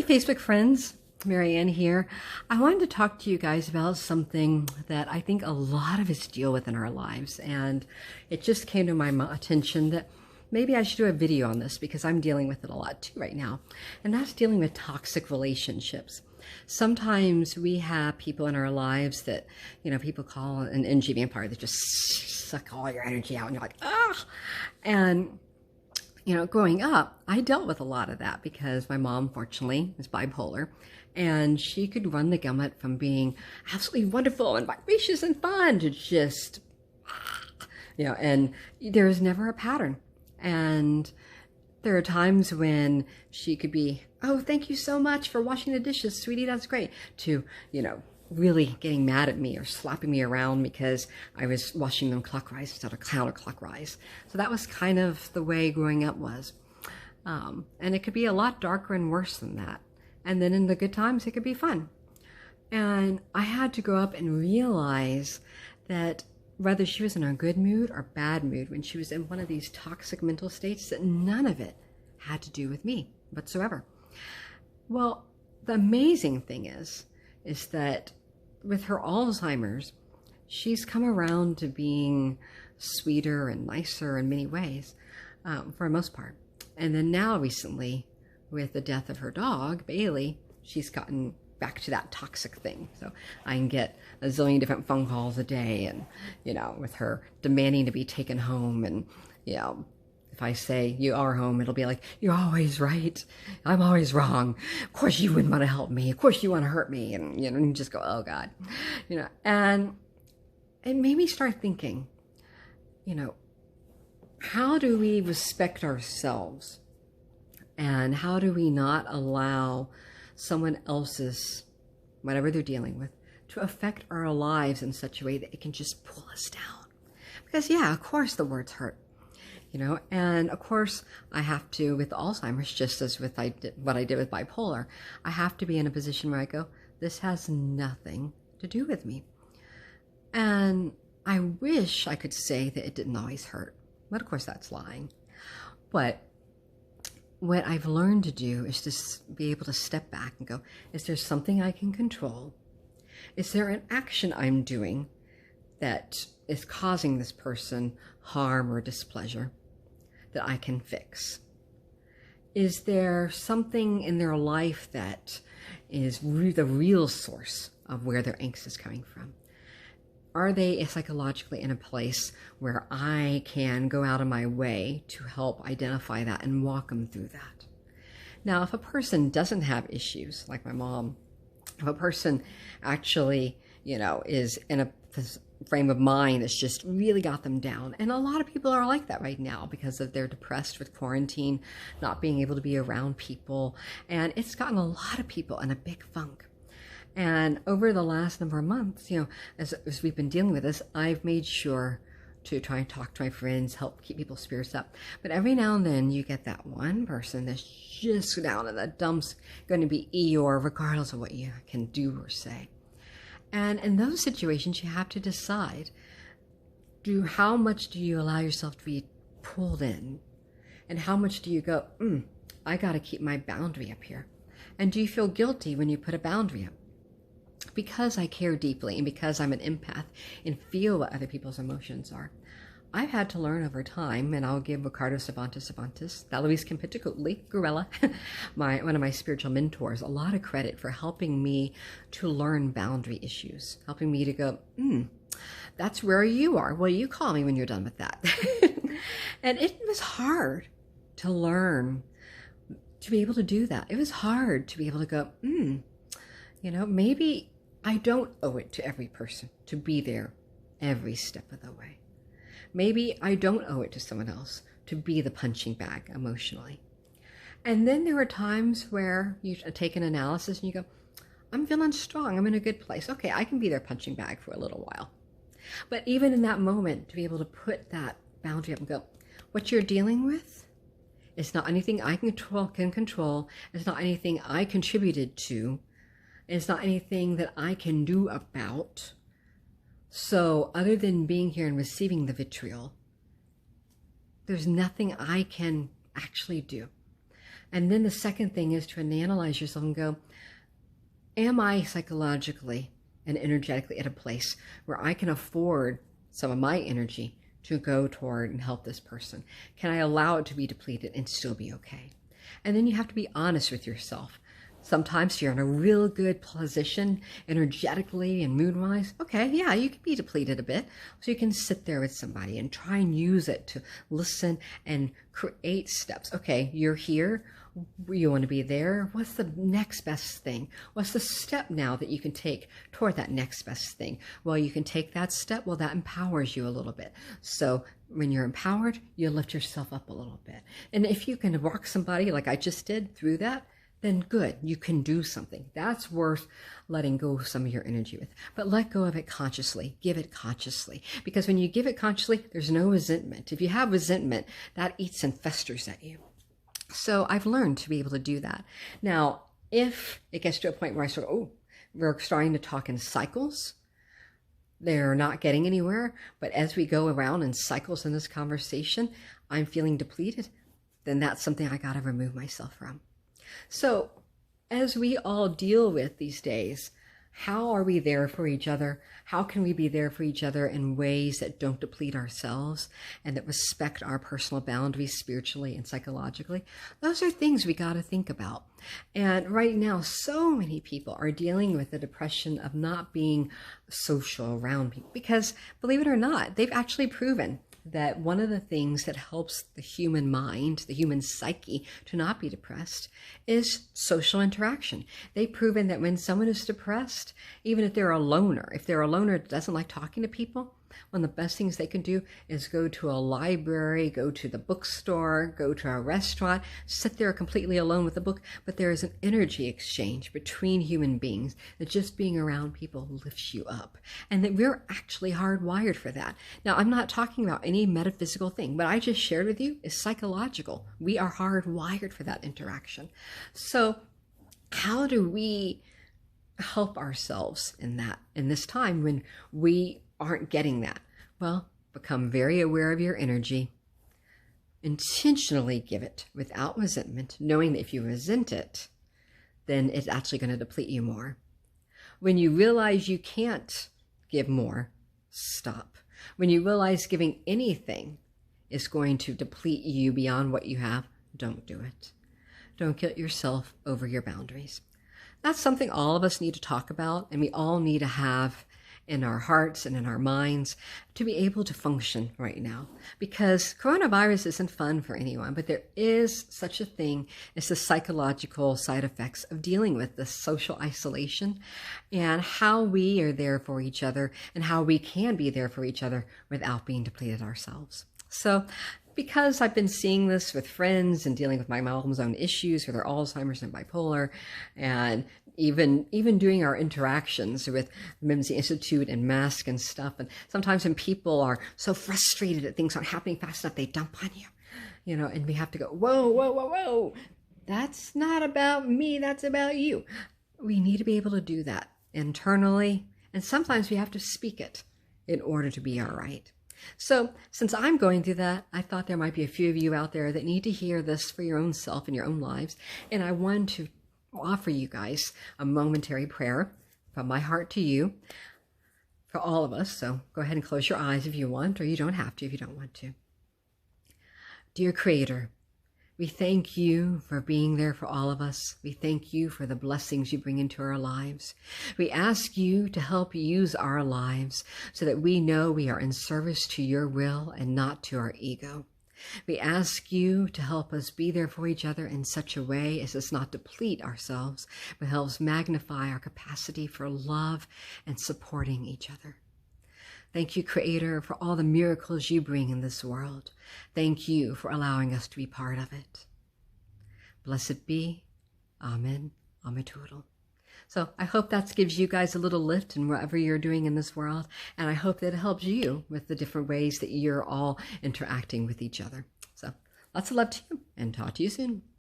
Facebook friends, Marianne here. I wanted to talk to you guys about something that I think a lot of us deal with in our lives, and it just came to my attention that maybe I should do a video on this because I'm dealing with it a lot too right now, and that's dealing with toxic relationships. Sometimes we have people in our lives that, people call an energy vampire that just suck all your energy out, and you're like, ah! And growing up, I dealt with a lot of that because my mom, fortunately, is bipolar, and she could run the gamut from being absolutely wonderful and vivacious and fun to just, and there was never a pattern. And there are times when she could be, oh, thank you so much for washing the dishes, sweetie, that's great, to, really getting mad at me or slapping me around because I was washing them clockwise instead of counterclockwise. So that was kind of the way growing up was. And it could be a lot darker and worse than that. And then in the good times, it could be fun. And I had to grow up and realize that whether she was in a good mood or bad mood, when she was in one of these toxic mental states, that none of it had to do with me whatsoever. Well, the amazing thing is that with her Alzheimer's, she's come around to being sweeter and nicer in many ways, for the most part. And then now recently, with the death of her dog, Bailey, she's gotten back to that toxic thing. So I can get a zillion different phone calls a day and, with her demanding to be taken home. And, if I say you are home, it'll be like, you're always right. I'm always wrong. Of course you wouldn't want to help me. Of course you want to hurt me. And, you just go, oh God, and it made me start thinking, how do we respect ourselves? And how do we not allow someone else's, whatever they're dealing with, to affect our lives in such a way that it can just pull us down? Because yeah, of course the words hurt. And of course I have to, with Alzheimer's, just as with what I did with bipolar, I have to be in a position where I go, this has nothing to do with me. And I wish I could say that it didn't always hurt, but of course that's lying. But what I've learned to do is to be able to step back and go, is there something I can control? Is there an action I'm doing that is causing this person harm or displeasure that I can fix? Is there something in their life that is the real source of where their angst is coming from? Are they psychologically in a place where I can go out of my way to help identify that and walk them through that? Now, if a person doesn't have issues, like my mom, if a person actually, is in a frame of mind that's just really got them down. And a lot of people are like that right now because of they're depressed with quarantine, not being able to be around people. And it's gotten a lot of people in a big funk. And over the last number of months, as we've been dealing with this, I've made sure to try and talk to my friends, help keep people's spirits up. But every now and then you get that one person that's just down in the dumps, going to be Eeyore, regardless of what you can do or say. And in those situations, you have to decide, how much do you allow yourself to be pulled in? And how much do you go, I got to keep my boundary up here? And do you feel guilty when you put a boundary up? Because I care deeply and because I'm an empath and feel what other people's emotions are, I've had to learn over time, and I'll give Ricardo Cervantes, that Luis Campitacutli, Gorilla, one of my spiritual mentors, a lot of credit for helping me to learn boundary issues, helping me to go, that's where you are. Well, you call me when you're done with that. And it was hard to learn to be able to do that. It was hard to be able to go, maybe I don't owe it to every person to be there every step of the way. Maybe I don't owe it to someone else to be the punching bag emotionally. And then there are times where you take an analysis and you go, I'm feeling strong. I'm in a good place. Okay, I can be their punching bag for a little while. But even in that moment, to be able to put that boundary up and go, what you're dealing with is not anything I can control. It's not anything I contributed to. It's not anything that I can do about. So other than being here and receiving the vitriol, there's nothing I can actually do. And then the second thing is to analyze yourself and go, am I psychologically and energetically at a place where I can afford some of my energy to go toward and help this person? Can I allow it to be depleted and still be okay? And then you have to be honest with yourself. Sometimes you're in a real good position energetically and mood-wise. Okay, yeah, you can be depleted a bit. So you can sit there with somebody and try and use it to listen and create steps. Okay, you're here. You want to be there. What's the next best thing? What's the step now that you can take toward that next best thing? Well, you can take that step. Well, that empowers you a little bit. So when you're empowered, you lift yourself up a little bit. And if you can walk somebody like I just did through that, then good, you can do something. That's worth letting go of some of your energy with. But let go of it consciously. Give it consciously. Because when you give it consciously, there's no resentment. If you have resentment, that eats and festers at you. So I've learned to be able to do that. Now, if it gets to a point where I sort of, we're starting to talk in cycles, they're not getting anywhere. But as we go around in cycles in this conversation, I'm feeling depleted, then that's something I got to remove myself from. So as we all deal with these days, how are we there for each other? How can we be there for each other in ways that don't deplete ourselves and that respect our personal boundaries spiritually and psychologically? Those are things we got to think about. And right now, so many people are dealing with the depression of not being social around people because, believe it or not, they've actually proven that one of the things that helps the human mind, the human psyche, to not be depressed is social interaction. They've proven that when someone is depressed, even if they're a loner that doesn't like talking to people, one of the best things they can do is go to a library, go to the bookstore, go to a restaurant, sit there completely alone with a book. But there is an energy exchange between human beings that just being around people lifts you up. And that we're actually hardwired for that. Now, I'm not talking about any metaphysical thing. What I just shared with you is psychological. We are hardwired for that interaction. So how do we help ourselves in this time when we aren't getting that? Well, become very aware of your energy. Intentionally give it without resentment, knowing that if you resent it, then it's actually going to deplete you more. When you realize you can't give more, stop. When you realize giving anything is going to deplete you beyond what you have, don't do it. Don't guilt yourself over your boundaries. That's something all of us need to talk about, and we all need to have in our hearts and in our minds to be able to function right now. Because coronavirus isn't fun for anyone, but there is such a thing as the psychological side effects of dealing with this social isolation and how we are there for each other and how we can be there for each other without being depleted ourselves. So because I've been seeing this with friends and dealing with my mom's own issues with her Alzheimer's and bipolar, and even doing our interactions with Mimsy Institute and mask and stuff. And sometimes when people are so frustrated that things aren't happening fast enough, they dump on you, and we have to go, whoa, whoa, whoa, whoa. That's not about me. That's about you. We need to be able to do that internally. And sometimes we have to speak it in order to be all right. So since I'm going through that, I thought there might be a few of you out there that need to hear this for your own self and your own lives. And I wanted to offer you guys a momentary prayer from my heart to you for all of us. So go ahead and close your eyes if you want, or you don't have to if you don't want to. Dear Creator, we thank you for being there for all of us. We thank you for the blessings you bring into our lives. We ask you to help use our lives so that we know we are in service to your will and not to our ego. We ask you to help us be there for each other in such a way as does not deplete ourselves, but helps magnify our capacity for love and supporting each other. Thank you, Creator, for all the miracles you bring in this world. Thank you for allowing us to be part of it. Blessed be. Amen. Amen. So I hope that gives you guys a little lift in whatever you're doing in this world. And I hope that it helps you with the different ways that you're all interacting with each other. So lots of love to you, and talk to you soon.